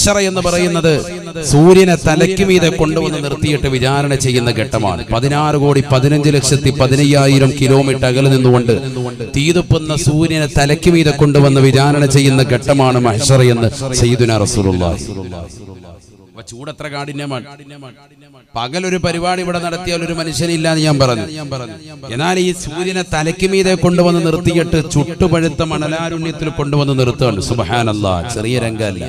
മഹ്ശറ എന്ന് പറയുന്നത് സൂര്യനെ തലയ്ക്ക് മീതെ കൊണ്ടുവന്ന് നിർത്തിയിട്ട് വിചാരണ ചെയ്യുന്ന ഘട്ടമാണ്. 16,15,15,000 കിലോമീറ്റർ അകലെ നിന്നുകൊണ്ട് തീതുപ്പുന്ന സൂര്യനെ തലയ്ക്ക് മീതെ കൊണ്ടുവന്ന് വിചാരണ ചെയ്യുന്ന ഘട്ടമാണ് മഹ്ശറ എന്ന് സയ്യിദുനാ റസൂലുള്ളാഹി. ചൂടത്ര കാഠിന്യമാണ്. പകലൊരു പരിപാടി ഇവിടെ നടത്തിയാൽ ഒരു മനുഷ്യനില്ല എന്ന് ഞാൻ പറഞ്ഞു. എന്നാൽ ഈ സൂര്യനെ തലയ്ക്ക് മീതെ കൊണ്ടുവന്ന് നിർത്തിയിട്ട് ചുട്ടുപഴുത്ത മണലാരുണ്യത്തിൽ കൊണ്ടുവന്ന് നിർത്തുകയാണ്. സുബ്ഹാനല്ലാഹ്, ചെറിയ രംഗമല്ല.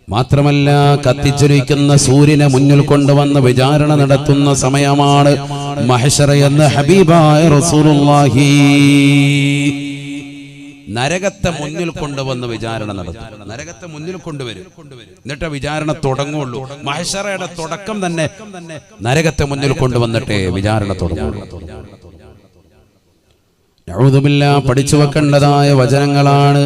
മാത്രമല്ല, കത്തിച്ചൊലിക്കുന്ന സൂര്യനെ മുന്നിൽ കൊണ്ടുവന്ന് വിചാരണ നടത്തുന്ന സമയമാണ് മഹ്ശറ എന്ന് ഹബീബായ റസൂലുള്ളാഹി. നരകത്തെ മുന്നിൽ കൊണ്ടുവന്ന് വിചാരണ നടത്തും. നരകത്തെ മുന്നിൽ കൊണ്ടുവരും, എന്നിട്ട് വിചാരണ തുടങ്ങുള്ളൂ. മഹ്ശറയുടെ തുടക്കം തന്നെ നരകത്തെ മുന്നിൽ കൊണ്ടുവന്നിട്ടേ വിചാരണ തുടങ്ങുള്ളൂ. നഊദു ബില്ലാഹ്, പഠിച്ചു വെക്കേണ്ടതായ വചനങ്ങളാണ്.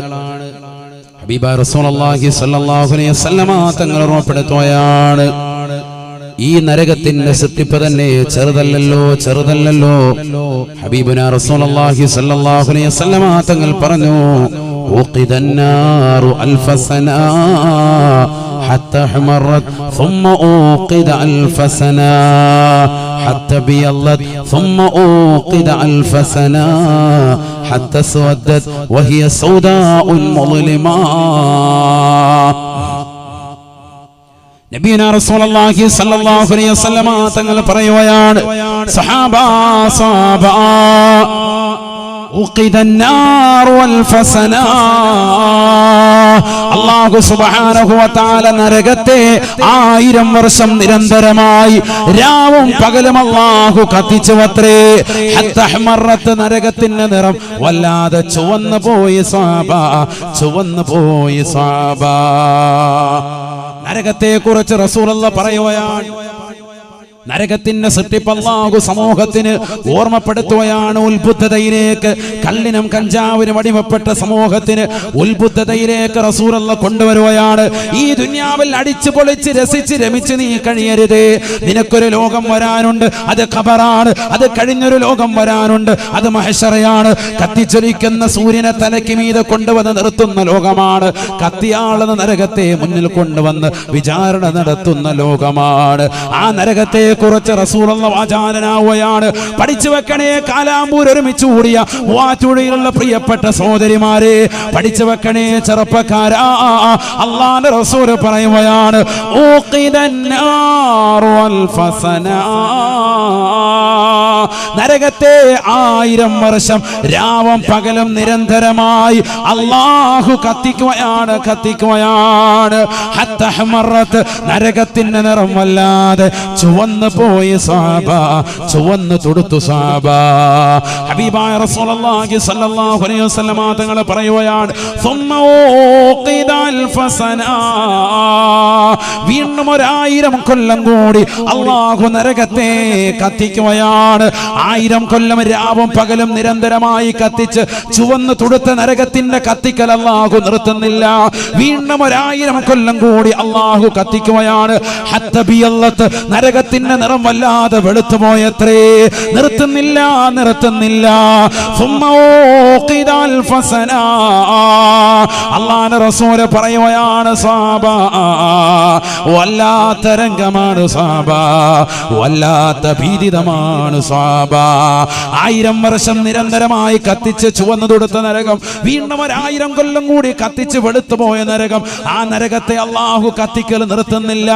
ഹബീബായ റസൂലുള്ളാഹി സ്വല്ലല്ലാഹു അലൈഹി വസല്ലമ തങ്ങൾ ഓർമ്മപ്പെടുത്തുകയാണ്, ഈ നരകത്തിന്റെ സൃഷ്ടിപ്പ് തന്നെ ചെറുതല്ലല്ലോ. ഹബീബുനാ റസൂലുള്ളാഹി സ്വല്ലല്ലാഹു അലൈഹി വസല്ലമ തങ്ങൾ പറഞ്ഞു, ഊഖിദന്നാറു അൽഫ സനാ ഹത്താ ഹമറത് ثم ഊഖിദ അൽഫ സനാ ഹത്താ ബിയല്ലത് ثم ഊഖിദ അൽഫ സനാ ഹത്താ സ്വദത് വഹിയ സൗദാഉൻ മുളിമാ. നബിയുനാ റസൂലുള്ളാഹി സ്വല്ലല്ലാഹു അലൈഹി വസല്ലമ തങ്ങൾ പറയുകയാണ്, സഹാബാ ഉഖിദന്നാറു അൽഫ സനാ. അല്ലാഹു സുബ്ഹാനഹു വ തആല നരകത്തെ 1000 വർഷം നിരന്തരമായി രാവും പകലും അല്ലാഹു കത്തിച്ചുവത്രേ. ഹത്താ ഹമറത്ത്, നരകത്തിന്റെ നിറം വല്ലാതെ ചുവന്നു പോയി സ്വഹാബ. നരകത്തെ കുറിച്ച് റസൂലുള്ളാഹി പറയുകയാണ്, നരകത്തിന്റെ സൃഷ്ടിപ്പ് അല്ലാഹു സമൂഹത്തിന് ഓർമ്മപ്പെടുത്തുകയാണ്. ഉത്ബുദ്ധതയിലേക്ക്, കള്ളിനും കഞ്ചാവിനും അടിമപ്പെട്ട സമൂഹത്തിന് ഉത്ബുദ്ധതയിലേക്ക് റസൂലുള്ളാഹി കൊണ്ടുവരുകയാണ്. ഈ ദുനിയാവിൽ അടിച്ചു പൊളിച്ച് രസിച്ച് രമിച്ച് നീ കഴിയരുത്. നിനക്കൊരു ലോകം വരാനുണ്ട്, അത് ഖബറാണ്. അത് കഴിഞ്ഞൊരു ലോകം വരാനുണ്ട്, അത് മഹ്ശറയാണ്. കത്തിച്ചൊലിക്കുന്ന സൂര്യനെ തലയ്ക്ക് മീതെ കൊണ്ടുവന്ന് നിർത്തുന്ന ലോകമാണ്. കത്തിയാളുന്ന നരകത്തെ മുന്നിൽ കൊണ്ടുവന്ന് വിചാരണ നടത്തുന്ന ലോകമാണ്. ആ നരകത്തെ കുറിച്ച് റസൂലുള്ളാഹി വാചാലനാവുകയാണ്. പഠിച്ചു വെക്കണേ, കാലാമ്പൂർ ഒരുമിച്ച് കൂടിയ വാറ്റുഴിയിലുള്ള പ്രിയപ്പെട്ട സഹോദരിമാരെ, പഠിച്ചു വെക്കണേ ചെറുപ്പക്കാരാ. അല്ലാഹുവിന്റെ റസൂൽ പറയുകയാണ്, ഊഖിദന്നാറു അൽഫ സനാ. നരകത്തെ 1000 വർഷം രാവും പകലും നിരന്തരമായി അല്ലാഹു കത്തിക്കുകയാണ്. ഹത്താ ഹമറത്ത്, നരകത്തിന്റെ നിറം വല്ലാതെ ചുവന്നു പോയി സ്വഹാബ, ചുവന്നു തൊടുത്തു സ്വഹാബ. ഹബീബായ റസൂലുള്ളാഹി സ്വല്ലല്ലാഹു അലൈഹി വസല്ലമ തങ്ങൾ പറയുകയാണ്, ثم ഊഖിദ അൽഫ സനാ. വീണ്ടും 1000 കൊല്ലം കൂടി അല്ലാഹു നരകത്തെ കത്തിക്കുകയാണ്. 1000 കൊല്ലം രാവും പകലും നിരന്തരമായി കത്തിച്ച് ചുവന്നു തൊടുത്ത നരകത്തിന്റെ കത്തിക്കൽ അല്ലാഹു നിർത്തുന്നില്ല. വീണ്ടും 1000 കൊല്ലം കൂടി അല്ലാഹു കത്തിക്കുകയാണ്. ഹത്താ ബിയല്ലത്ത്, നരകത്തിന്റെ നിറം വല്ലാതെ വെളുത്തു പോയത്രേ. നിർത്തുന്നില്ല. ثم ഊഖിദ അൽഫ സനാ. അല്ലാഹുവിന്റെ റസൂൽ പറയുകയാണ്, സ്വഹാബ, വല്ലാത്ത രംഗമാണ് സ്വഹാബ, വല്ലാത്ത ഭീതിതമാണ് സ്വഹാബ. 1000 വർഷം നിരന്തരമായി കത്തിച്ച് ചുവന്നു തൊടുത്ത നരകം, വീണ്ടും 1000 കൊല്ലം കൂടി കത്തിച്ച് വെളുത്തു പോയ നരകം. ആ നരകത്തെ അല്ലാഹു കത്തിക്കൽ നിർത്തുന്നില്ല.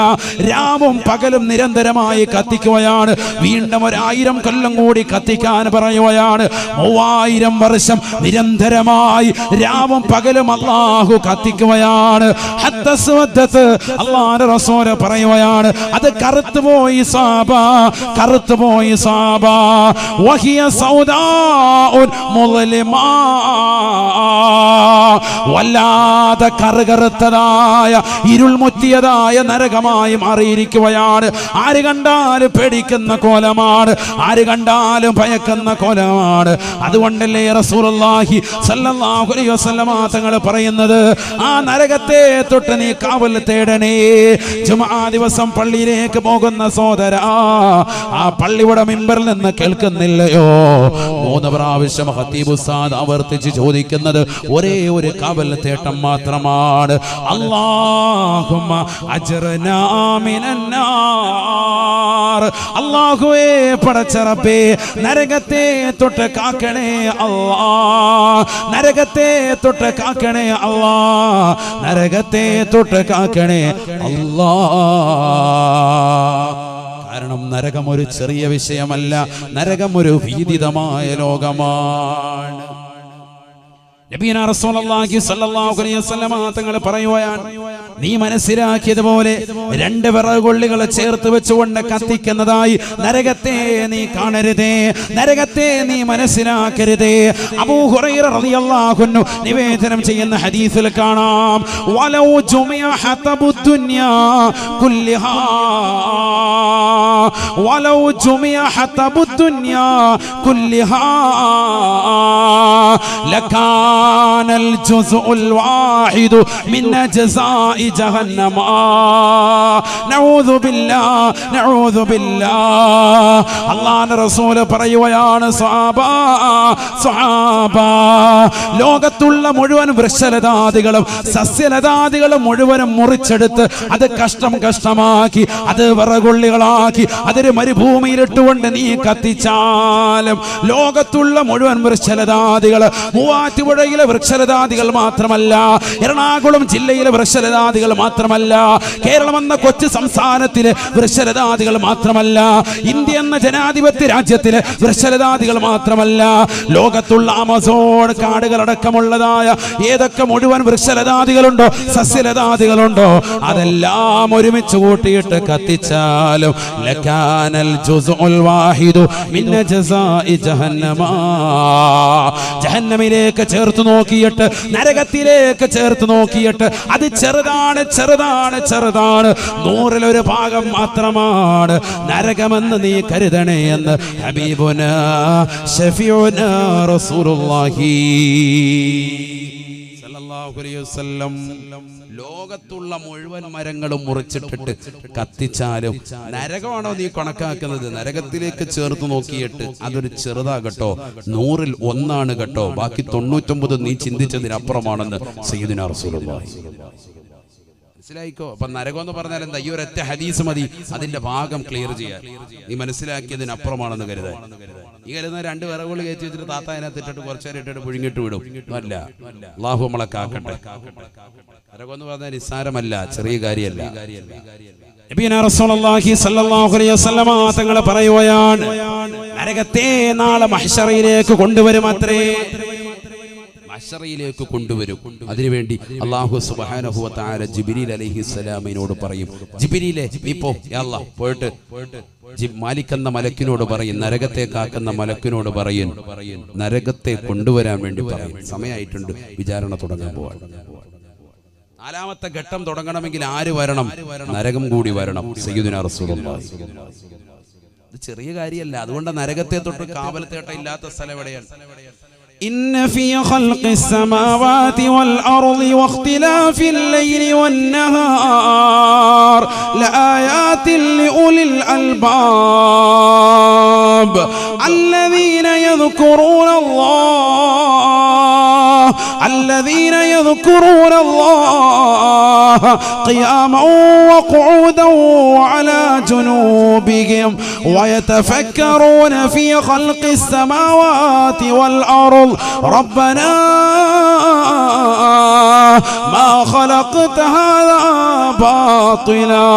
രാവും പകലും നിരന്തരമായി കത്തിക്കുകയാണ്. വീണ്ടും 1000 കൊല്ലം കൂടി കത്തിക്കാൻ പറയുകയാണ്. 3000 വർഷം നിരന്തരമായി രാവും പകലും അല്ലാഹു കത്തിക്കുകയാണ്. ഹത്താ സ്വദത്, അല്ലാഹുവിന്റെ റസൂൽ പറയുകയാണ്, അത് കറുത്തുപോയി സ്വഹാബ. വഹിയ സൗദാഉൻ മുളിമാ. വല്ലാതെ കറുകറുത്തതായ ഇരുൾ മുറ്റിയതായ നരകമായി മാറിയിരിക്കുകയാണ്. ആര് കണ്ടാലും പേടിക്കുന്ന കോലമാണ്, ആര് കണ്ടാലും ഭയക്കുന്ന കോലമാണ്. അതുകൊണ്ടല്ലേ റസൂലുള്ളാഹി സ്വല്ലല്ലാഹു അലൈഹി വസല്ലമ തങ്ങൾ പറയുന്നത്, ആ നരകത്തെ തൊട്ട് നീ കാവൽ തേടണേ. ജുമുഅ ദിവസം പള്ളിയിലേക്ക് പോകുന്ന സഹോദരാ, ആ പള്ളിയുടെ മിമ്പറിൽ ഇല്ലെന്ന് കേൾക്കുന്നില്ലയോ? 3 പ്രാവശ്യം ഖതീബ് ഉസ്താദ് ആവർത്തിച്ച് ചോദിക്കുന്നത് ഒരേ ഒരു കാവൽ തേട്ടം മാത്രമാണ്. അല്ലാഹുമ്മ അജ്റനാ മിനന്നാർ. അല്ലാഹുവേ പടച്ച റബ്ബേ നരകത്തെ തൊട്ട് കാക്കണേ അല്ലാ, നരകത്തെ തൊട്ട് കാക്കണേ അല്ലാ, നരകത്തെ തൊട്ട് കാക്കണേ അല്ലാ. കാരണം നരകം ഒരു ചെറിയ വിഷയമല്ല, നരകം ഒരു ഭീതിതമായ ലോകമാണ്. നബിയനാ റസൂലുള്ളാഹി സ്വല്ലല്ലാഹു അലൈഹി വസല്ലമ തങ്ങൾ പറയുകയാണ്, നീ മനസ്സിലാക്കിയതുപോലെ 2 വിറകുകൊള്ളികൾ ചേർത്ത് വെച്ചുകൊണ്ട് കത്തിക്കുന്നതായി നരകത്തെ നീ കാണരുതേ, നരകത്തെ നീ മനസ്സിലാക്കരുതേ. അബൂ ഹുറൈറ റളിയല്ലാഹു അൻഹു നിവേദനം ചെയ്യുന്ന ഹദീസിൽ കാണാം, വലൗ ജുമിഅ ഹതബുദ് ദുനിയാ കുല്ലിഹാ, വലൗ ജുമിഅ ഹതബുദ് ദുനിയാ കുല്ലിഹാ ലകാനൽ ജുസ്ഉൽ വാഹിദു മിൻ അജ്സാഇ ജഹന്നമ. നഊദു ബില്ലാഹ്, നഊദു ബില്ലാഹ്. അല്ലാഹുവിന്റെ റസൂൽ പറയുകയാണ്, സ്വഹാബ, ലോകത്തുള്ള മുഴുവൻ വൃക്ഷലതാദികളും സസ്യലതാദികളും മുഴുവനും മുറിച്ചെടുത്ത് അത് കഷ്ടമാക്കി അത് വിറകുള്ളികളാക്കി അതൊരു മരുഭൂമിയിലിട്ടുകൊണ്ട് നീ കത്തിച്ചാലും ലോകത്തുള്ള മുഴുവൻ വൃക്ഷലതാദികൾ, മൂവാറ്റുപുഴയിലെ വൃക്ഷലതാദികൾ മാത്രമല്ല, എറണാകുളം ജില്ലയിലെ വൃക്ഷലതാദികൾ മാത്രമല്ല, കേരളം എന്ന കൊച്ചു സംസ്ഥാനത്തിലെ വൃക്ഷലതാദികൾ മാത്രമല്ല, ഇന്ത്യ എന്ന ജനാധിപത്യ രാജ്യത്തിലെ വൃക്ഷലതാദികൾ മാത്രമല്ല, ലോകത്തുള്ള ആമസോൺ കാടുകളടക്കമുള്ളതായ ഏതൊക്കെ മുഴുവൻ വൃക്ഷലതാദികളുണ്ടോ സസ്യലതാദികളുണ്ടോ അതെല്ലാം ഒരുമിച്ച് കൂട്ടിയിട്ട് കത്തിച്ചാലും ലകാനൽ ജുസ്ഉൽ വാഹിദു മിൻ അജ്സാഇ ജഹന്നമ. ജഹന്നമിലേക്ക് ചേർത്ത് നോക്കിയിട്ട്, നരകത്തിലേക്ക് ചേർത്ത് നോക്കിയിട്ട് അത് ചെറുതാണ് ചെറുതാണ് ചെറുതാണ്, 100-ൽ 1 ഭാഗം മാത്രമാണ് നരകമെന്ന് നീ കരുതണേ എന്ന് ഹബീബുനാ ശഫീഉനാ റസൂലുള്ളാഹി സല്ലല്ലാഹു അലൈഹി വസല്ലം. ലോകത്തുള്ള മുഴുവൻ മരങ്ങളും മുറിച്ചിട്ടിട്ട് കത്തിച്ചാലും നരകമാണോ നീ കണക്കാക്കുന്നത്? നരകത്തിലേക്ക് ചേർത്ത് നോക്കിയിട്ട് അതൊരു ചെറുതാകട്ടോ, 100-ൽ 1 കേട്ടോ, ബാക്കി 99 നീ ചിന്തിച്ചതിനപ്പുറമാണെന്ന് സയ്യിദുനാ റസൂലുള്ളാഹി. മനസ്സിലായിക്കോ? അപ്പൊ നരകം എന്ന് പറഞ്ഞാൽ എന്താ? ഈ ഒരൊറ്റ ഹദീസ് മതി അതിന്റെ ഭാഗം ക്ലിയർ ചെയ്യാൻ. നീ മനസ്സിലാക്കിയതിനപ്പുറമാണെന്ന് കരുതാൻ. ഈ കരുതുന്ന 2 വിറകുകൾ കയറ്റി വെച്ചിട്ട് താത്ത അതിനകത്ത് ഇട്ടിട്ട് കുറച്ചേരം ഇട്ടിട്ട് പുഴുങ്ങിട്ട് വിടും. അല്ല, അല്ലാഹു നമ്മളെ കാക്കട്ടെ. നരകം എന്ന് പറഞ്ഞാൽ നിസ്സാരമല്ല, ചെറിയ കാര്യമല്ല. നബിയനാ റസൂലുള്ളാഹി സ്വല്ലല്ലാഹു അലൈഹി വസല്ലമ തങ്ങൾ പറയുകയാണ്, നരകത്തെ നാളെ മഹ്ശറിലേക്ക് കൊണ്ടുവരും. അത്രേ, മഹ്ശറിലേക്ക് കൊണ്ടുവരും. അതിനുവേണ്ടി അല്ലാഹു സുബ്ഹാനഹു വ തആല ജിബ്രീൽ അലൈഹിസ്സലാമിനോട് പറയും, ജിബ്രീലേ നീ പോ, യാ അല്ലാഹ്, പോയിട്ട് മാലിക് എന്ന മലക്കിനോട് പറയും, നരകത്തെ കാക്കുന്ന മലക്കിനോട് പറയും, നരകത്തെ കൊണ്ടുവരാൻ വേണ്ടി പറയും. സമയമായിട്ടുണ്ട്, വിചാരണ തുടങ്ങാൻ പോവാൻ. 4ാമത്തെ ഘട്ടം തുടങ്ങണമെങ്കിൽ ആര് വരണം? നരകം കൂടി വരണം. സയ്യിദുനാ റസൂലുള്ളാഹി. ഇത് ചെറിയ കാര്യമല്ല. അതുകൊണ്ട് നരകത്തെ തൊട്ട് കാവൽ തേട്ട ഇല്ലാത്ത സ്ഥലം എവിടെയാണ്? إن في خلق السماوات والأرض واختلاف الليل والنهار لآيات لأولي الألباب الذين يذكرون الله قياما وقعودا وعلى جنوبهم ويتفكرون في خلق السماوات والأرض ربنا ما خلقت هذا باطلا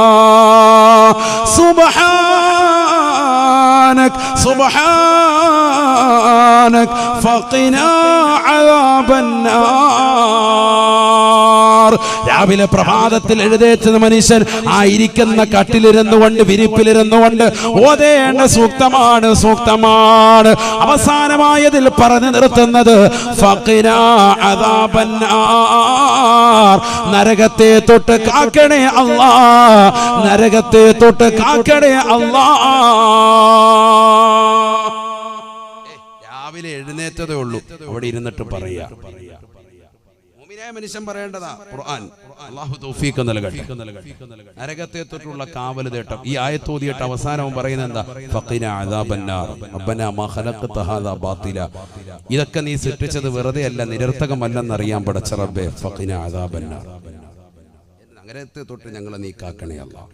سبحانك فقنا عذاب النار. രാവിലെ പ്രഭാതത്തിൽ എഴുന്നേറ്റുന്ന മനുഷ്യൻ ആയിരിക്കുന്ന കട്ടിലിരുന്നു കൊണ്ട്, വിരിപ്പിലിരുന്നു കൊണ്ട് ഓതേണ്ട സൂക്തമാണ്. അവസാനമായതിൽ പറഞ്ഞു നിർത്തുന്നത് ഫഖിനാ അദാബന്നാർ, നരകത്തെ തൊട്ട് കാക്കണേ അല്ലാ, നരകത്തെ തൊട്ട് കാക്കണേ അല്ലാ. രാവിലെ എഴുന്നേറ്റതേ ഉള്ളൂ, അവിടെ ഇരുന്നിട്ട് പറയാ, മനുഷ്യൻ പറയേണ്ടതാ ഖുർആൻ. അല്ലാഹു തൗഫീഖ് നൽകട്ടെ. നരകത്തെ തൊട്ടുള്ള കാവൽ തേട്ടം ഈ ആയത്ത് ഓതിയിട്ട് അവസാനവും പറയുന്നത് എന്താ? ഫഖിനാ അദാബന്നാർ റബ്ബനാ മാ ഖലഖത ഹാദാ ബാതില. ഇതൊക്കെ നീ സൃഷ്ടിച്ചത് വെറുതെ അല്ല, നിരർത്ഥകമല്ലെന്നറിയാൻ പടച്ച റബ്ബേ. ഫഖിനാ അദാബന്നാർ. നരകത്തെ തൊട്ട് ഞങ്ങളെ നീ കാക്കണേ അല്ലാഹ്.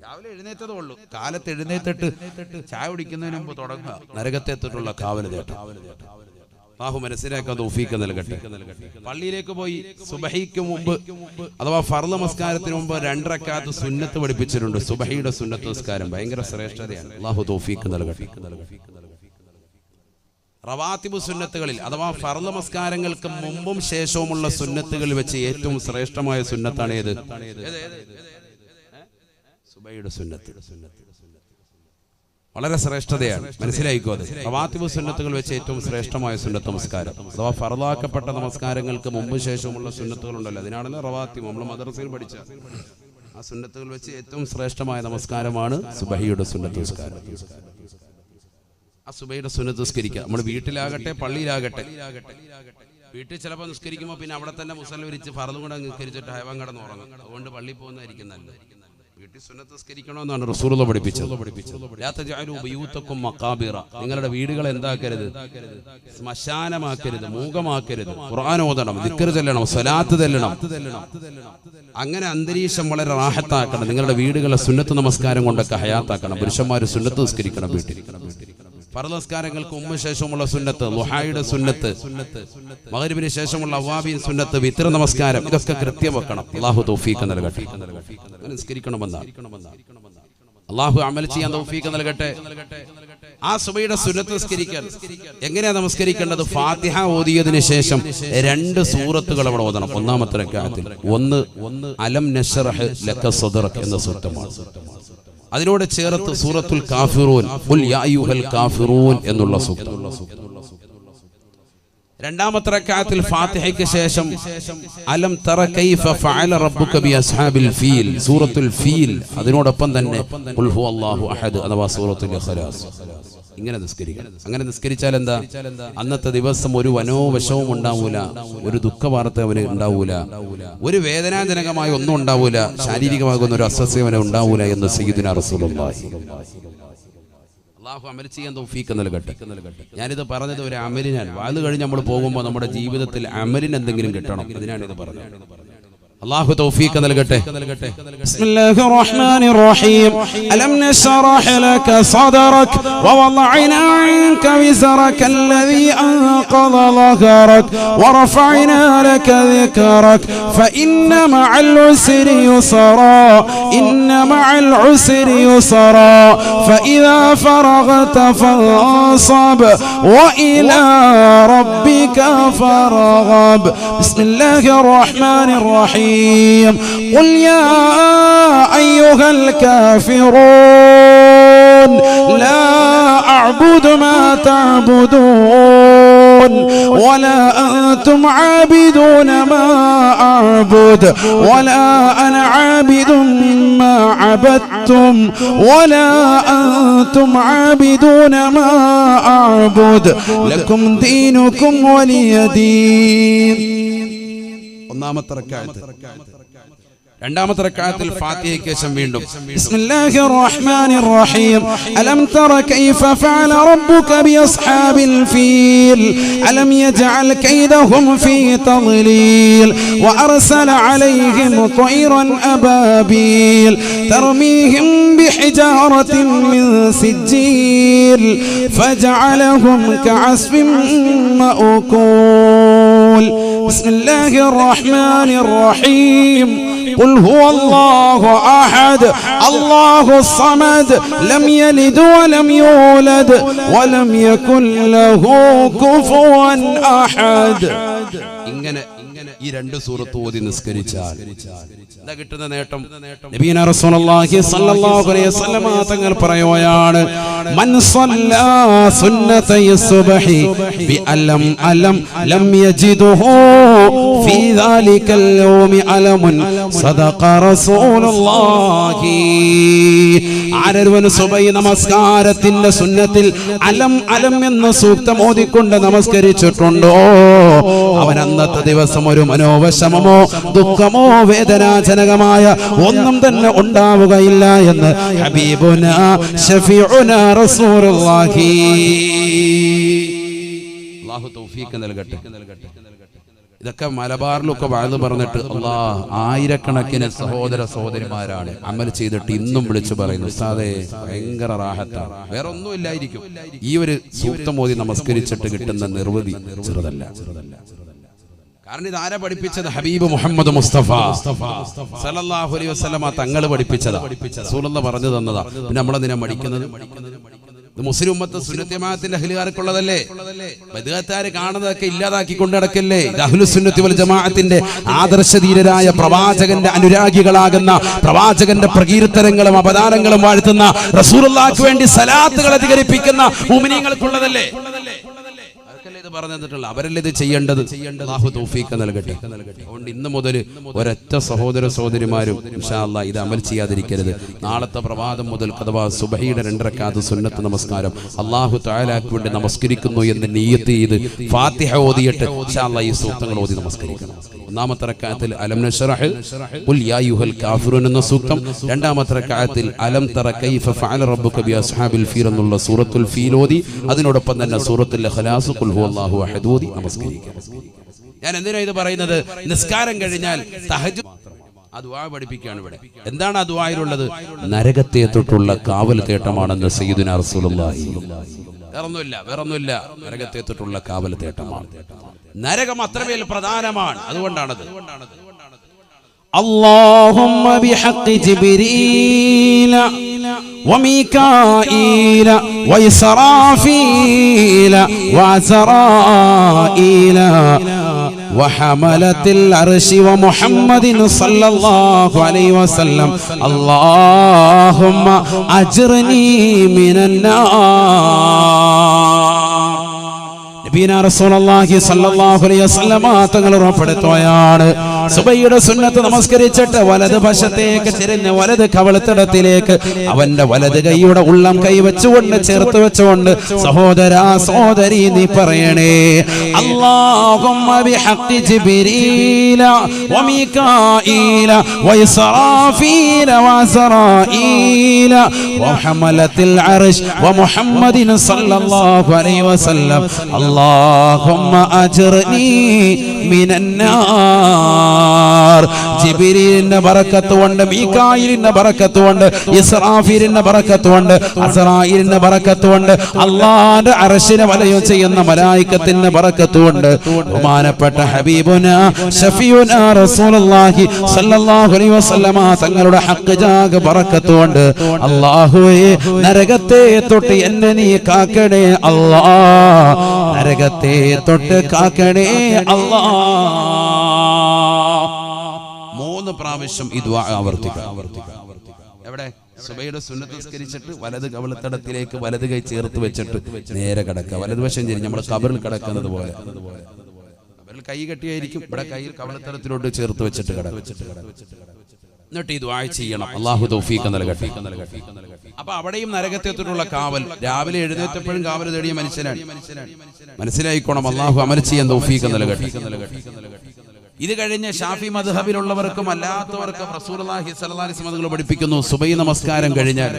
രാവിലെ എഴുന്നേറ്റതേ ഉള്ളൂ, കാലത്ത് എഴുന്നേറ്റിട്ട് ചായ കുടിക്കുന്നതിന് മുമ്പ് തുടങ്ങുക നരകത്തെ തൊട്ടുള്ള കാവൽ തേട്ടം. അല്ലാഹു മനസ്സിലാക്കാൻ തൗഫീഖ് നൽകട്ടെ. പള്ളിയിലേക്ക് പോയി സുബഹിക്ക് മുമ്പ് അഥവാ ഫർള് നമസ്കാരത്തിന് മുമ്പ് 2 റക്അത്ത് സുന്നത്ത് പഠിപ്പിച്ചിട്ടുണ്ട്. സുബഹിയുടെ സുന്നത്ത് നമസ്കാരം ഭയങ്കര ശ്രേഷ്ഠതയാണ്. അല്ലാഹു തൗഫീഖ് നൽകട്ടെ. റവാത്തിബ് സുന്നത്തുകളിൽ അഥവാ ഫർള് നമസ്കാരങ്ങൾക്ക് മുമ്പും ശേഷവുമുള്ള സുന്നത്തുകളിൽ വെച്ച് ഏറ്റവും ശ്രേഷ്ഠമായ സുന്നത്താണ് ഏത്? സുബഹിയുടെ സുന്നത്ത്. വളരെ ശ്രേഷ്ഠതയാണ്, മനസ്സിലായിക്കോ. അത് റവാത്തിബ് സുന്നത്തുകൾ വെച്ച് ഏറ്റവും ശ്രേഷ്ഠമായ സുന്നത്ത് നമസ്കാരം അഥവാ ഫർളാക്കപ്പെട്ട നമസ്കാരങ്ങൾക്ക് മുമ്പ് ശേഷമുള്ള സുന്നത്തുകൾ ഉണ്ടല്ലോ, അതിനാണല്ലോ റവാത്തിബ്. നമ്മൾ മദ്രസയിൽ പഠിച്ച ആ സുന്നത്തുകൾ വെച്ച് ഏറ്റവും ശ്രേഷ്ഠമായ നമസ്കാരമാണ് സുബഹിയുടെ സുന്നത്ത് നമസ്കാരം. ആ സുബഹിയുടെ സുന്നത്ത് നിസ്കരിക്കുക. നമ്മൾ വീട്ടിലാകട്ടെ പള്ളിയിലാകട്ടെ. വീട്ടിൽ ചിലപ്പോൾ നിസ്കരിക്കുമ്പോൾ പിന്നെ അവിടെ തന്നെ മുസല്ല വിരിച്ച് ഫർളും കൂടെ നിസ്കരിച്ചിട്ട് ഹൈവാൻ കടന്ന് ഉറങ്ങും. അതുകൊണ്ട് പള്ളിയിൽ പോകുന്നതായിരിക്കും നല്ലത്. വീട്ടിൽ സുന്നത്ത് നിസ്കരിക്കണമെന്നാണ് റസൂലുള്ളാഹി പഠിപ്പിച്ചത്. ലാ തജഅലു ബയൂതകും മഖാബിറ. നിങ്ങളുടെ വീടുകൾ എന്താക്കരുത്? ശ്മശാനമാക്കരുത്, മൂകമാക്കരുത്. ഖുർആൻ ഓതണം, ദിക്ർ ചൊല്ലണം, സ്വലാത്ത് ചൊല്ലണം. അങ്ങനെ അന്തരീക്ഷം വളരെ റാഹത്താക്കണം. നിങ്ങളുടെ വീടുകളെ സുന്നത്ത് നമസ്കാരം കൊണ്ടൊക്കെ ഹയാത്താക്കണം. പുരുഷന്മാർ സുന്നത്ത് നിസ്കരിക്കണം വീട്ടിൽ. ഫർള് നമസ്കാരങ്ങൾക്ക് മുമ്പ് ശേഷമുള്ള സുന്നത്ത്, ളുഹായുടെ സുന്നത്ത്, മഗ്രിബിന് ശേഷമുള്ള അവ്വാബീൻ സുന്നത്ത്, വിത്ർ നമസ്കാരം, ഇതൊക്കെ കൃത്യം വെക്കണം. അല്ലാഹു തൗഫീഖ് നൽകട്ടെ. നിസ്കരിക്കണമെന്നാണ്. അല്ലാഹു അമൽ ചെയ്യാൻ തൗഫീഖ് നൽകട്ടെ. ആ സുബഹിയുടെ സുന്നത്ത് നിസ്കരിക്കാൻ എങ്ങനെയാ നമസ്കരിക്കേണ്ടത്? ഫാത്തിഹ ഓതിയതിനു ശേഷം 2 സൂറത്തുകൾ അവിടെ ഓതണം. ഒന്നാമത്തെ റക്അത്തിൽ ഒന്ന് അലം നശ്റഹ് ലക സദ്റക എന്ന സൂറത്താണ്. അതിനോട് ചേർത്ത് സൂറത്തുൽ കാഫിറൂൻ, ഖുൽ യാ അയ്യുഹൽ കാഫിറൂൻ എന്നുള്ള സൂക്തം. രണ്ടാമത്തെ റക്അത്തിൽ ഫാത്തിഹയ്ക്ക് ശേഷം അലം തറ കൈഫ ഫഅല റബ്ബുക ബി അസ്ഹാബിൽ ഫീൽ, സൂറത്തുൽ ഫീൽ. അതിനോടൊപ്പം തന്നെ ഖുൽ ഹുവല്ലാഹു അഹദ് അഥവാ സൂറത്തുൽ ഇഖ്ലാസ്. ഇങ്ങനെ നിസ്കരിക്കണം. അങ്ങനെ നിസ്കരിച്ചാൽ എന്താ? അന്നത്തെ ദിവസം ഒരു വനോവശവും ഉണ്ടാവൂല, ഒരു ദുഃഖവാർത്ത അവന് ഉണ്ടാവൂല, ഒരു വേദനാജനകമായ ഒന്നും ഉണ്ടാവൂല, ശാരീരികമാകുന്ന ഒരു അസ്വസ്ഥ അവന് ഉണ്ടാവൂല എന്ന് സയ്യിദുനാ റസൂലുള്ളാഹി. അല്ലാഹു അമൽ ചെയ്യാൻ തൗഫീഖ് നൽകട്ടെ. ഞാനിത് പറഞ്ഞത് ഒരു അമലിനാണ്. വാത് കഴിഞ്ഞ് നമ്മൾ പോകുമ്പോൾ നമ്മുടെ ജീവിതത്തിൽ അമലിന് എന്തെങ്കിലും കിട്ടണം, അതിനാണ് ഇത് പറഞ്ഞത്. അല്ലാഹു തൗഫീഖ് നൽകട്ടെ. ബിസ്മില്ലാഹിർ റഹ്മാനിർ റഹീം. അലം നശ്റഹ് ലക സദ്റക വവളഅനാ അൻക വിസ്റക അല്ലദീ അൻഖദ ളഹറക വറഫഅനാ ലക ദിക്റക ഫഇന്ന മഅൽ ഉസ്രി യുസ്റാ ഇന്ന മഅൽ ഉസ്രി യുസ്റാ ഫഇദാ ഫറഗത ഫൻസബ് വഇലാ റബ്ബിക ഫർഗബ്. ബിസ്മില്ലാഹിർ റഹ്മാനിർ റഹീം. قل يا أيها الكافرون لا أعبد ما تعبدون ولا أنتم عابدون ما أعبد ولا أنا عابد ما عبدتم ولا أنتم عابدون ما أعبد لكم دينكم ولي دين. ഒന്നാമത്തെ റക്അത്ത്. രണ്ടാമത്തെ റക്അത്തിൽ ഫാത്തിഹയ്ക്ക് ശേഷം വീണ്ടും ബിസ്മില്ലാഹിർ റഹ്മാനിർ റഹീം. അലം തറ കൈഫ ഫഅല റബ്ബുക ബിഅസ്ഹാബിൽ ഫീൽ അലം യജ്അൽ കൈദഹും ഫീ തദ്ലീൽ വഅർസല അലൈഹിം ത്വയ്റൻ അബാബീൽ തർമീഹിം ബിഹിജാറത്തിൻ മിൻ സിജ്ജീൽ ഫജഅലഹും കഅസ്ഫിൻ മഅകൂൽ. ബിസ്മില്ലാഹിർ റഹ്മാനിർ റഹീം. قل هو الله أحد الله الصمد لم يلد ولم يولد ولم يكن له كفوا أحد. ഇങ്ങനെ ഈ 2 സൂറത്ത് ഓതി നിസ്കരിച്ചാൽ എന്താ കിട്ടുന്ന നേട്ടം? നബിയന റസൂലുള്ളാഹി സ്വല്ലല്ലാഹു അലൈഹി വസല്ലം തങ്ങൾ പറയുകയാണ്, മൻ സ്വല്ലാ സുന്നതൈ സുബ്ഹി ബി അലം അലം ലം യജിദുഹു ഫീ ദാലികൽ യൗമി അലമുൻ സദഖ റസൂലുള്ളാഹി ആരൊരുവൻ സുബഹി നമസ്കാരത്തിന്റെ സുന്നത്തിൽ അലം അലം എന്ന സൂക്തം ഓതിക്കൊണ്ട് നമസ്കരിച്ചിട്ടുണ്ടോ അവൻ അന്നത്തെ ദിവസം ഒരു മനോവിഷമമോ ദുഃഖമോ വേദനാജനകമായ ഒന്നും തന്നെ ഉണ്ടാവുകയില്ല എന്ന് ഹബീബുനാ ശഫീഉനാ റസൂലുള്ളാഹി. അല്ലാഹു തൗഫീഖ് നൽകട്ടെ. ഇതൊക്കെ മലബാറിലൊക്കെ വാഴ്ന്നു പറഞ്ഞിട്ട് ആയിരക്കണക്കിന് സഹോദര സഹോദരിമാരാണ് അമൽ ചെയ്തിട്ട് ഇന്നും വിളിച്ചു പറയുന്നു, ഉസ്താദേ ഭയങ്കര റാഹത്താണ്, വേറെ ഒന്നും ഇല്ലായിരിക്കും. ഈ ഒരു സൂക്തം ഓതി നമസ്കരിച്ചിട്ട് കിട്ടുന്ന നിർവൃതി ചെറുതല്ല. കാരണം ഇത് ആരാ പഠിപ്പിച്ചത്? ഹബീബ് മുഹമ്മദ് മുസ്തഫ സല്ലല്ലാഹു അലൈഹി വസല്ലമ തങ്ങൾ പഠിപ്പിച്ചതാ, റസൂലുള്ളാഹി പറഞ്ഞു തന്നതാ. പിന്നെ നമ്മളെന്തിനാ മടിക്കുന്നത്? ഇത് മുസ്ലിം ഉമ്മത്ത് സുന്നത്ത് ജമാഅത്തിന്റെ അഹ്ലുകാർക്കുള്ളതല്ലേ? ബദ്അത്താര് കാണുന്നതൊക്കെ ഇല്ലാതാക്കി കൊണ്ട് നടക്കല്ലേ? ഇത് അഹ്ലുസ് സുന്നത്തി വൽ ജമാഅത്തിന്റെ ആദർശധീരരായ പ്രവാചകന്റെ അനുരാഗികളാകുന്ന പ്രവാചകന്റെ പ്രകീർത്തനങ്ങളും അപദാനങ്ങളും വാഴ്ത്തുന്ന റസൂലുള്ളാഹിക്ക് വേണ്ടി സലാത്തുകൾ അധികരിപ്പിക്കുന്ന മുഅ്മിനീങ്ങൾക്കുള്ളതല്ലേ? ഇത് പറഞ്ഞു തന്നിട്ടുള്ള അവരല്ലേ ഇത് ചെയ്യേണ്ടത്. അല്ലാഹു തൗഫീഖ് നൽകട്ടെ. അതുകൊണ്ട് ഇന്ന് മുതൽ ഒരൊറ്റ സഹോദര സഹോദരിമാരും ഇൻഷാ അല്ലാഹ് ഇത് അമൽ ചെയ്യാതിരിക്കരുത്. നാളത്തെ പ്രഭാതം മുതൽ അഥവാ സുബഹിയുടെ 2 റക്അത്ത് സുന്നത്ത് നമസ്കാരം അല്ലാഹു തആലക്ക് വേണ്ടി നമസ്കരിക്കുന്നു എന്ന് നിയ്യത്ത് ചെയ്ത് ഫാത്തിഹ ഓതിയിട്ട് ഇൻഷാ അല്ലാഹ് ഈ സൂക്തങ്ങൾ ഓതി നമസ്കരിക്കണം. ഒന്നാമത്തെ റക്അത്തിൽ അലം നശ്റഹ് ഖുൽ യാ അയ്യുഹൽ കാഫിറൂൻ എന്ന സൂക്തം, രണ്ടാമത്തെ റക്അത്തിൽ അലം തറ കൈഫ ഫഅല റബ്ബുക ബി അസ്ഹാബിൽ ഫീൽ എന്നുള്ള സൂറത്തുൽ ഫീൽ ഓതി അതിനോടൊപ്പം തന്നെ സൂറത്തുൽ ഇഖ്ലാസ് ഖുൽ ഹുവല്ലാഹു അഹദ് ഓതി നമസ്കരിക്കുക. ഞാൻ എന്തിനാ ഇത് പറയുന്നത്? നിസ്കാരം കഴിഞ്ഞാൽ തഹജ്ജുദ് ആ ദുആ പഠിപ്പിക്കുകയാണ് ഇവിടെ. എന്താണ് ആ ദുആയിലുള്ളത്? നരകത്തെ തൊട്ടുള്ള കാവൽ തേട്ടമാണെന്ന് സയ്യിദുനാ റസൂലുള്ളാഹി. വേറൊന്നുമില്ല, നരകത്തെ തൊട്ടുള്ള കാവൽ തേട്ടമാണ്. നരകം അത്രമേൽ പ്രധാനമാണ്. അതുകൊണ്ടാണത്. اللهم بحق جبريل وميكائيل وإسرافيل وعزرائيل وحملة العرش ومحمد صلى الله عليه وسلم اللهم أجرني من النار. നബീന റസൂലുള്ളാഹി സ്വല്ലല്ലാഹു അലൈഹി വസല്ലമ തങ്ങൾ ഉറപ്പെടുത്തുകയാണ്, സുബഹിയുടെ സുന്നത്ത് നമസ്കരിച്ചിട്ട് വലത് വശത്തേക്ക് തിരിഞ്ഞ് വലത് കവളത്തിടത്തിലേക്ക് അവന്റെ വലത് കൈയുടെ ഉള്ളം കൈ വെച്ചുകൊണ്ട് ചേർത്ത് വെച്ചുകൊണ്ട് സഹോദരാ സഹോദരി നീ പറയണേ, അല്ലാഹുമ്മ ബിഹഖി ജിബ്രീല വമീകാഈല വഇസ്റാഫീല വഅസ്റാഈല വഹമലത്തിൽ അർശ് വമുഹമ്മദിൻ സ്വല്ലല്ലാഹു അലൈഹി വസല്ലം اللهم أجرني من النار. ജിബ്രീലിന്റെ ബറക്കത്ത് കൊണ്ട്, മീകായിലിന്റെ ബറക്കത്ത് കൊണ്ട്, ഇസ്രാഫീലിന്റെ ബറക്കത്ത് കൊണ്ട്, അസ്റായീലിന്റെ ബറക്കത്ത് കൊണ്ട്, അല്ലാഹുവിന്റെ അർശിനെ വലയം ചെയ്യുന്ന മലായികത്തിന്റെ ബറക്കത്ത് കൊണ്ട്, ബഹുമാനപ്പെട്ട ഹബീബുനാ ശഫീഉനാ റസൂലുള്ളാഹി സ്വല്ലല്ലാഹു അലൈഹി വസല്ലമ തങ്ങളുടെ ഹഖ് ജാഗ ബറക്കത്ത് കൊണ്ട് അല്ലാഹുവേ നരകത്തെ തൊട്ട് എന്നെ നീ കാക്കണേ അല്ലാഹ്, നരകത്തെ തൊട്ട് കാക്കണേ അല്ലാഹ്. 3 പ്രാവശ്യം ഈ ദുആ ആവർത്തിക്കുക. എവിടെ? സുബഹിയുടെ സുന്നത്ത് നിസ്കരിച്ചിട്ട് വലത് കവളത്തടത്തിലേക്ക് വലത് കൈ ചേർത്ത് വെച്ചിട്ട് നേരെ കിടക്കുക. വലതുവശം തിരിഞ്ഞ് നമ്മൾ ഖബറിൽ കിടക്കുന്നത് പോലെ. ഖബറിൽ കൈ കെട്ടിയായിരിക്കും, ഇവിടെ കൈ കവളത്തടത്തിലോട്ട് ചേർത്ത് വെച്ചിട്ട് കിടക്കുക. എന്നിട്ട് ഈ ദുആ ചെയ്യണം. അല്ലാഹു തൗഫീഖ് നൽകട്ടെ. അപ്പൊ അവിടെയും നരകത്തെത്തിട്ടുള്ള കാവൽ. രാവിലെ എഴുന്നേറ്റപ്പോഴും കാവൽ തേടിയ മനുഷ്യനാണ്. മനസ്സിലായിക്കോണം. അല്ലാഹു അമൽ ചെയ്യാൻ തൗഫീഖ് നൽകട്ടെ. ഇത് കഴിഞ്ഞ് ഷാഫി മദ്ഹബിലുള്ളവർക്കും അല്ലാത്തവർക്കും റസൂലുള്ളാഹി സ്വല്ലല്ലാഹി അലൈഹി വസല്ലം പഠിപ്പിക്കുന്നു, സുബഹി നമസ്കാരം കഴിഞ്ഞാൽ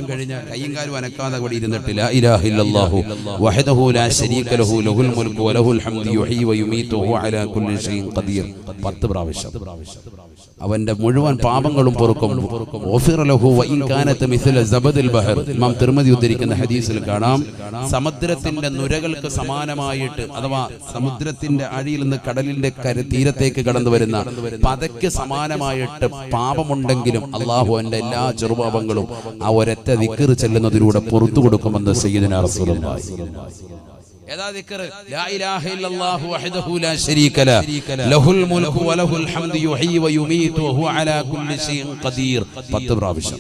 കൈയും കാലും അനക്കാതെ അവിടെ ഇരുന്നിട്ട് ലാ ഇലാഹ ഇല്ലല്ലാഹു വഹദഹു ലാ ശരീക ലഹു ലഹുൽ മുൽക്കു വലഹുൽ ഹംദു യുഹ്യി വയുമീതു വഹുവ അലാ കുല്ലി ഷൈഇൻ ഖദീർ 10 പ്രാവശ്യം. അവന്റെ മുഴുവൻ പാപങ്ങളും പൊറുക്കും. ഗുഫിറ ലഹു വഇൻ കാനത മിസ്ല സബദിൽ ബഹർ. ഇമാം തിർമിദി ഉദ്ധരിക്കുന്ന ഹദീസിൽ കാണാം, സമുദ്രത്തിന്റെ നുരകൾക്ക് സമാനമായിട്ട് അഥവാ സമുദ്രത്തിന്റെ അടിയിൽ നിന്ന് കടലിന്റെ തീരത്തേക്ക് കടന്നു വരുന്ന പതയ്ക്ക് സമാനമായിട്ട് പാപമുണ്ടെങ്കിലും അല്ലാഹു അവന്റെ എല്ലാ ചെറുപാപങ്ങളും ആ ഒരൊറ്റ ദിക്ർ ചെല്ലുന്നതിലൂടെ പുറത്തു കൊടുക്കുമെന്ന് സയ്യിദുനാ റസൂലുള്ളാഹി. ഏതാ ദിക്ർ? ലാ ഇലാഹ ഇല്ലല്ലാഹു വഹ്ദഹു ലാ ശരീക ലഹു ലഹുൽ മുൽക്കു വലഹുൽ ഹംദു യുഹ്യി വയുമീതു വഹുവ അലാ കുല്ലി ഷൈഇൻ ഖദീർ 10 പ്രാവശ്യം.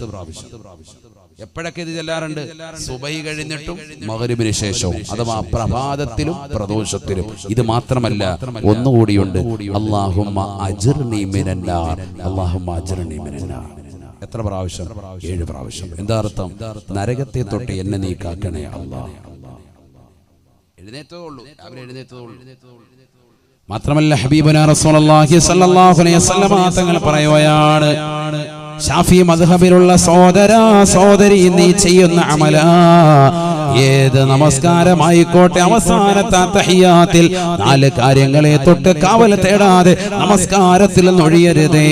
എപ്പോഴൊക്കെ ഇത് ചെല്ലാറുണ്ട്? സുബഹി കഴിഞ്ഞിട്ടും മഗ്രിബിന് ശേഷവും, അഥവാ പ്രഭാതത്തിലും പ്രദോഷത്തിലും. ഇത് മാത്രമല്ല, ഒന്നുകൂടിയുണ്ട്, അല്ലാഹുമ്മ അജ്ർനി മിനന്നാർ. അല്ലാഹുമ്മ അജ്ർനി മിനന്നാർ. എത്ര പ്രാവശ്യം? 7 പ്രാവശ്യം. എന്താ അർത്ഥം? നരകത്തെ തൊട്ട് എന്നെ നീ കാക്കണേ അല്ലാഹ്. എഴുന്നേറ്റതുള്ളൂ, രാവിലെ എഴുന്നേറ്റതുള്ളൂ. മാത്രമല്ല ഹബീബുനാ റസൂലുള്ളാഹി സ്വല്ലല്ലാഹു അലൈഹി വസല്ലം തങ്ങൾ പറയുകയാണ്, ശാഫി മദ്ഹബിലുള്ള സഹോദരാ സഹോദരി, നീ ചെയ്യുന്ന അമല ഏത് നമസ്കാരമായിക്കോട്ടെ, അവസാനത്തെ തഹിയ്യാത്തിൽ 4 കാര്യങ്ങളെ തൊട്ട് കാവൽ തേടാതെ നമസ്കാരത്തിൽ ഒഴിയരുതേ.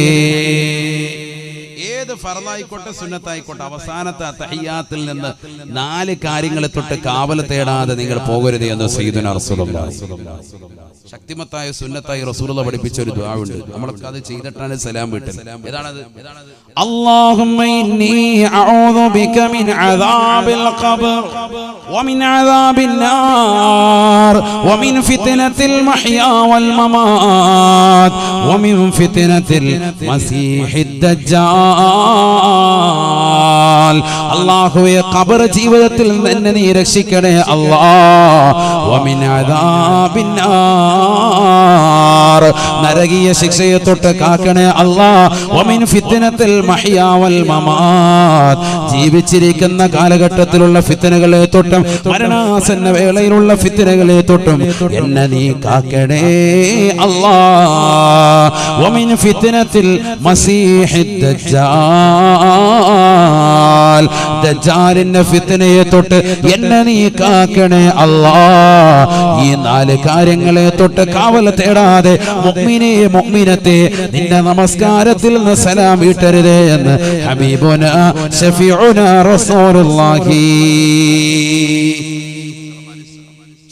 ഏത് ഫർളായിക്കോട്ടെ സുന്നത്തായിക്കോട്ടെ, അവസാനത്തെ തഹിയ്യാത്തിൽ നിന്ന് 4 കാര്യങ്ങളെ തൊട്ട് കാവൽ തേടാതെ നിങ്ങൾ പോകരുത് എന്ന് സയ്യിദുനാ റസൂലുള്ളാഹി. ശക്തിമത്തായ സുന്നത്തായി റസൂലുള്ളാഹി പഠിപ്പിച്ച ഒരു ദുആ ഉണ്ട്. നമ്മളൊക്കെ അത് ചെയ്തിട്ടാണ് സലാം വീട്ടുന്നത്. ഏതാണത്? അല്ലാഹുമ്മ ഇന്നി അഊദു ബിക മിൻ അദാബിൽ ഖബർ വമിൻ അദാബിൻ നാർ വമിൻ ഫിത്നത്തിൽ മഹ്യാ വൽ മമാത് വമിൻ ഫിത്നത്തിൽ മസീഹിദ് ദജ്ജാൽ. അല്ലാഹുവേ, ഖബർ ജീവിതത്തിൽ നിന്ന് നീ രക്ഷിക്കണേ അല്ലാഹ്. വമിൻ അദാബിൻ നാർ, നരകീയ ശിക്ഷയെ തൊട്ട് കാക്കണേ അല്ലാഹ്. വമിൻ ഫിത്നത്തിൽ മഹ്യാ വൽ മമാത്, ജീവിച്ചിരിക്കുന്ന കാലഘട്ടത്തിലുള്ള ഫിത്നകളെ തൊട്ടും മരണാസന്ന വേളയിലുള്ള ഫിത്നകളെ തൊട്ടും എന്നെ നീ കാക്കണേ അല്ലാഹ്. വമിൻ ഫിത്നത്തിൽ മസീഹിദ് ദജ്ജാൽ, ദജ്ജാലിന്റെ ഫിത്നയെ തൊട്ട് എന്നെ നീ കാക്കണേ അല്ലാഹ്. ഈ 4 കാര്യങ്ങളെ തൊട്ട് കാവൽ തേടാതെ മുഅ്മിനേ മുഅ്മിനത്തെ നിന്റെ നമസ്കാരത്തിൽ നിന്ന് സലാം വീട്ടരുതേ എന്ന് ഹബീബുനാ ശഫീഉനാ റസൂലുള്ളാഹി.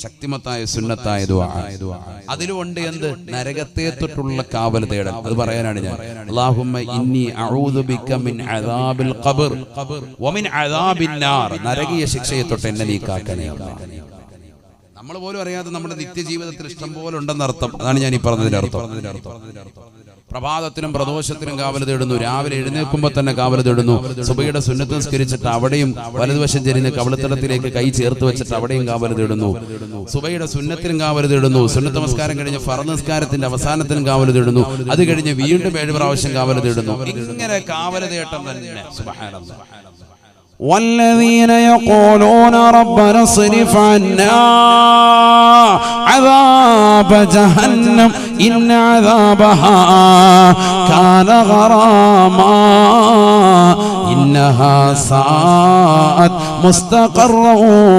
ശക്തിമത്തായ സുന്നത്തായ ദുആ. അതിലുണ്ട് എന്ത്? നരകത്തെ തൊട്ടുള്ള കാവൽ തേടൽ. അത് പറയാനാണ് ഞാൻ. അല്ലാഹുമ്മ ഇന്നി അഊദു ബിക മിൻ അദാബിൽ ഖബർ വമിൻ അദാബിൻ നാർ, നരകീയ ശിക്ഷയെ തൊട്ട് എന്നെ നീ കാക്കണേ അല്ലാഹ്. നമ്മൾ പോലും അറിയാതെ നമ്മുടെ നിത്യജീവിതത്തിൽ ഇഷ്ടം പോലെ ഉണ്ടെന്നർത്ഥം. അതാണ് ഞാൻ ഈ പറഞ്ഞതിന്റെ അർത്ഥം. പ്രഭാതത്തിനും പ്രദോഷത്തിനും കാവൽ തേടുന്നു, രാവിലെ എഴുന്നേൽക്കുമ്പോൾ തന്നെ കാവൽ തേടുന്നു, സുബഹിയുടെ സുന്നത്ത് നിസ്കരിച്ചിട്ട് അവിടെയും വലതുവശം ചെരിഞ്ഞ് കവിളത്തടത്തിലേക്ക് കൈ ചേർത്ത് വെച്ചിട്ട് അവിടെയും കാവൽ തേടുന്നു, സുബഹിയുടെ സുന്നത്തിനും കാവൽ തേടുന്നു, സുന്നത്ത് നമസ്കാരം കഴിഞ്ഞ് ഫർദ് നിസ്കാരത്തിന്റെ അവസാനത്തിനും കാവൽ തേടുന്നു, അത് കഴിഞ്ഞ് വീണ്ടും 7 പ്രാവശ്യം കാവൽ തേടുന്നു. ഇങ്ങനെ കാവൽ തേട്ടം തന്നെ. സുബ്ഹാനല്ലാഹ്. والذين يقولون ربنا اصرف عنا عذاب جهنم إن عذابها كان غراما إنها ساءت مستقرا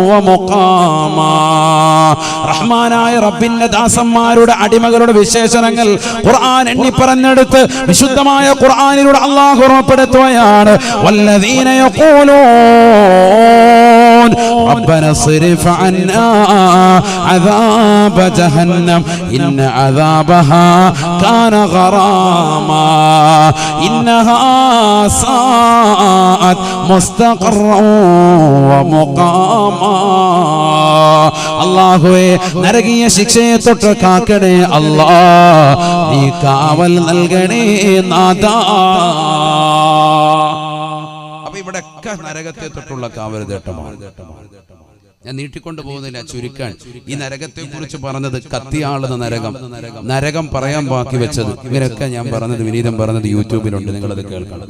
ومقاما. റഹ്മാനായ റബ്ബിന്റെ ദാസന്മാരുടെ അടിമകളുടെ വിശേഷണങ്ങൾ ഖുർആൻ എണ്ണി പറഞ്ഞെടുത്ത് വിശുദ്ധമായ ഖുർആനിലൂടെ അല്ലാഹു ഉറപ്പെടുത്തുകയാണ്. വല്ലദീന യഖൂലൂൻ ربنا اصرف عنا عذاب جهنم إن عذابها كان غراما إنها ساءت مستقرا ومقاما. അല്ലാഹുവേ, നരകീയ ശിക്ഷയെ തൊട്ട് കാക്കണേ അല്ലാഹ്, നീ കാവൽ നൽകണേ നാഥാ. ഇവിടെയൊക്കെ നരകത്തെ തൊട്ടുള്ള കാവൽ തേട്ടമാണ്. ഞാൻ നീട്ടിക്കൊണ്ട് പോകുന്നില്ല, ചുരുക്കാൻ. ഈ നരകത്തെ കുറിച്ച് പറഞ്ഞത് കത്തിയാളുന്ന നരകം, നരകം പറയാൻ ബാക്കി വെച്ചത്, ഇവരൊക്കെ ഞാൻ പറഞ്ഞത് വിനീതം പറഞ്ഞത് യൂട്യൂബിലുണ്ട്, നിങ്ങളത് കേൾക്കണം.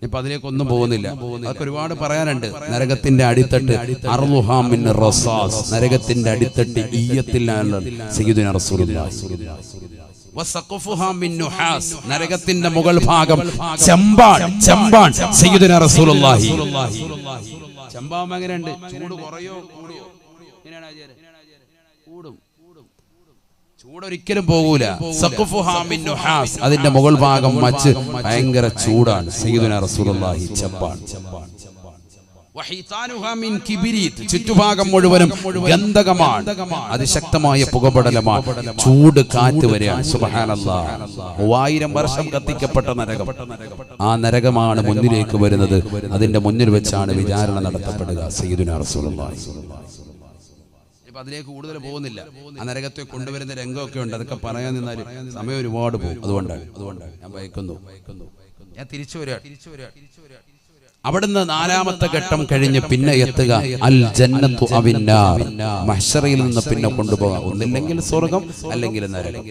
ഇപ്പൊ അതിലേക്കൊന്നും പോകുന്നില്ല. അതൊക്കെ ഒരുപാട് പറയാനുണ്ട്. നരകത്തിന്റെ അടിത്തട്ട് അർളുഹാ മിൻ റസാസ്, നരകത്തിന്റെ അടിത്തട്ട് ഈയത്തിലാണ് സയ്യിദുനാ റസൂലുള്ളാഹി. വസഖഫുഹാ മിൻ നുഹാസ്, നരകത്തിന്റെ മുകൾ ഭാഗം ചെമ്പാൻ സയ്യിദുനാ റസൂലുള്ളാഹി. ചെമ്പാവുമ്പോ എങ്ങനെയുണ്ട്? ചൂട് കുറയോ കൂടുവോ? കൂടും. ചൂടൊരിക്കലും പോകൂല. സഖഫുഹാ മിൻ നുഹാസ്, അതിന്റെ മുകൾ ഭാഗം മച്ച് ഭയങ്കര ചൂടാണ്. സയ്യിദുനാ റസൂലുള്ളാഹി ചെമ്പാൻ. വഹീതാനുഹാ മിൻ കിബ്രീത്, ചുറ്റുഭാഗം മുഴുവനും ഗന്ധകമാണ്, അതിശക്തമായ പുകപടലമാണ്, ചൂട് കാറ്റ് വരികയാണ്. സുബ്ഹാനല്ലാഹ്. 3000 വർഷം കത്തിക്കപ്പെട്ട നരകം. ആ നരകമാണ് മുന്നിലേക്ക് വരുന്നത്. അതിന്റെ മുന്നിൽ വെച്ചാണ് വിചാരണ നടത്തപ്പെടുക. സയ്യിദുനാ റസൂലുള്ളാഹി. ഇപ്പൊ അതിലേക്ക് കൂടുതൽ പോകുന്നില്ല. ആ നരകത്തെ കൊണ്ടുവരുന്ന രംഗമൊക്കെ ഉണ്ട്, അതൊക്കെ പറയാൻ നിന്നാൽ സമയം ഒരുപാട് പോകും. അതുകൊണ്ടാണ് ഞാൻ ഭയക്കുന്നു. ഞാൻ തിരിച്ചു വരിക. അവിടുന്ന് 4ാമത്തെ ഘട്ടം കഴിഞ്ഞ് പിന്നെ എത്തുക അൽ ജന്നത്തു അവിന്നാർ, മഹ്ശറിൽ നിന്ന് പിന്നെ കൊണ്ടുപോകാം. ഒന്നില്ലെങ്കിൽ സ്വർഗം, അല്ലെങ്കിൽ നരകം.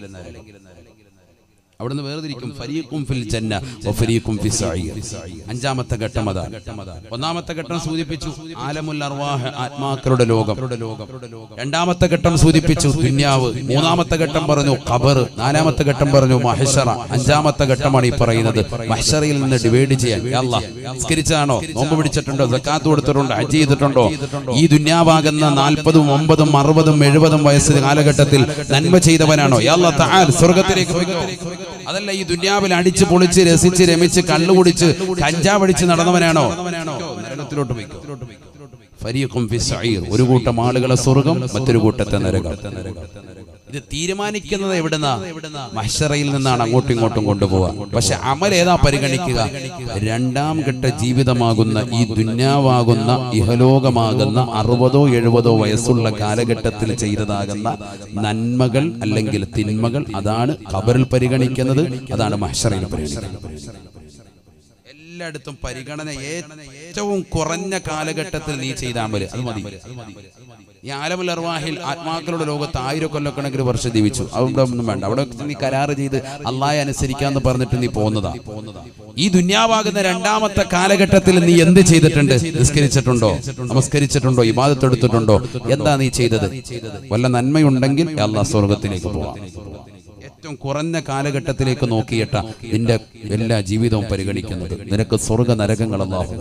അവിടുന്ന് വേർതിരിക്കും ഫരീഖും ഫിൽ ജന്ന വഫരീഖും ഫിസ് സഈർ. അഞ്ചാമത്തെ ഘട്ടം അതാണ്. ഒന്നാമത്തെ ഘട്ടം സൂചിപ്പിച്ചു ആലമുൽ അർവാഹ്, ആത്മാക്കളുടെ ലോകം. രണ്ടാമത്തെ ഘട്ടം സൂചിപ്പിച്ചു ദുനിയാവ്. മൂന്നാമത്തെ ഘട്ടം പറഞ്ഞു ഖബർ. നാലാമത്തെ ഘട്ടം പറഞ്ഞു മഹ്ശറ. അഞ്ചാമത്തെ ഘട്ടമാണ് ഈ പറയുന്നത് മഹ്ശറയിൽ നിന്ന് ഡിവൈഡ് ചെയ്യാൻ. യാ അല്ലാഹ്, നിസ്കരിച്ചാണോ, നോമ്പ് പിടിച്ചിട്ടുണ്ടോ, സക്കാത്ത് കൊടുത്തിട്ടുണ്ടോ, ഹജ്ജ് ചെയ്തിട്ടുണ്ടോ? ഈ ദുനിയാവാകുന്ന 40, 50, 60, 70 വയസ്സ് കാലഘട്ടത്തിൽ നന്മ ചെയ്തവനാണോ? യാ അല്ലാഹ് തആല സ്വർഗ്ഗത്തിലേക്ക് പോയിക്കോ. അതല്ല ഈ ദുനിയാവിൽ അടിച്ച് പൊളിച്ച് രസിച്ച് രമിച്ച് കള്ളുകുടിച്ച് കഞ്ചാവടിച്ച് നടന്നവനാണോ? നരകത്തിലോട്ട് പോയിക്കോ. ഫരീഖും ഫിസ് സഈർ. ഒരു കൂട്ടം ആളുകളെ സ്വർഗ്ഗം, മറ്റൊരു കൂട്ടത്തെ നരകം. ഇത് തീരുമാനിക്കുന്നത് എവിടുന്നാ? മഹ്ശറയിൽ നിന്നാണ് അങ്ങോട്ടും ഇങ്ങോട്ടും കൊണ്ടുപോവാ. പക്ഷെ അമൽ ഏതാ പരിഗണിക്കുക? രണ്ടാം ഘട്ട ജീവിതമാകുന്ന ഈ ദുന്യാവാകുന്ന ഇഹലോകമാകുന്ന 60, 70 വയസ്സുള്ള കാലഘട്ടത്തിൽ ചെയ്തതാകുന്ന നന്മകൾ അല്ലെങ്കിൽ തിന്മകൾ, അതാണ് ഖബറിൽ പരിഗണിക്കുന്നത്, അതാണ് മഹ്ശറയിൽ പരിഗണിക്കുന്നത്. എല്ലായിടത്തും പരിഗണന ഏറ്റവും കുറഞ്ഞ കാലഘട്ടത്തിൽ നീ ചെയ്ത അമല് അത് മതി. ഈ ആലമുൽ അർവാഹിൽ ആത്മാക്കളുടെ ലോകത്ത് 1000 കൊല്ലക്കണക്കിന് വർഷം ജീവിച്ചു. അവിടെ ഒന്നും വേണ്ട. അവിടെ നീ കരാറ് ചെയ്ത് അള്ളാഹെ അനുസരിക്കാന്ന് പറഞ്ഞിട്ട് നീ പോകുന്നതാ. ഈ ദുന്യാവാകുന്ന രണ്ടാമത്തെ കാലഘട്ടത്തിൽ നീ എന്ത് ചെയ്തിട്ടുണ്ട്? നിസ്കരിച്ചിട്ടുണ്ടോ, നമസ്കരിച്ചിട്ടുണ്ടോ, ഇബാദത്ത് എടുത്തിട്ടുണ്ടോ? എന്താ നീ ചെയ്തത്? വല്ല നന്മയുണ്ടെങ്കിൽ അള്ളാഹ് സ്വർഗത്തിലേക്ക് പോവാം. ഏറ്റവും കുറഞ്ഞ കാലഘട്ടത്തിലേക്ക് നോക്കിയിട്ട നിന്റെ എല്ലാ ജീവിതവും പരിഗണിക്കുന്നത്. നിനക്ക് സ്വർഗ നരകങ്ങൾ അല്ലാഹു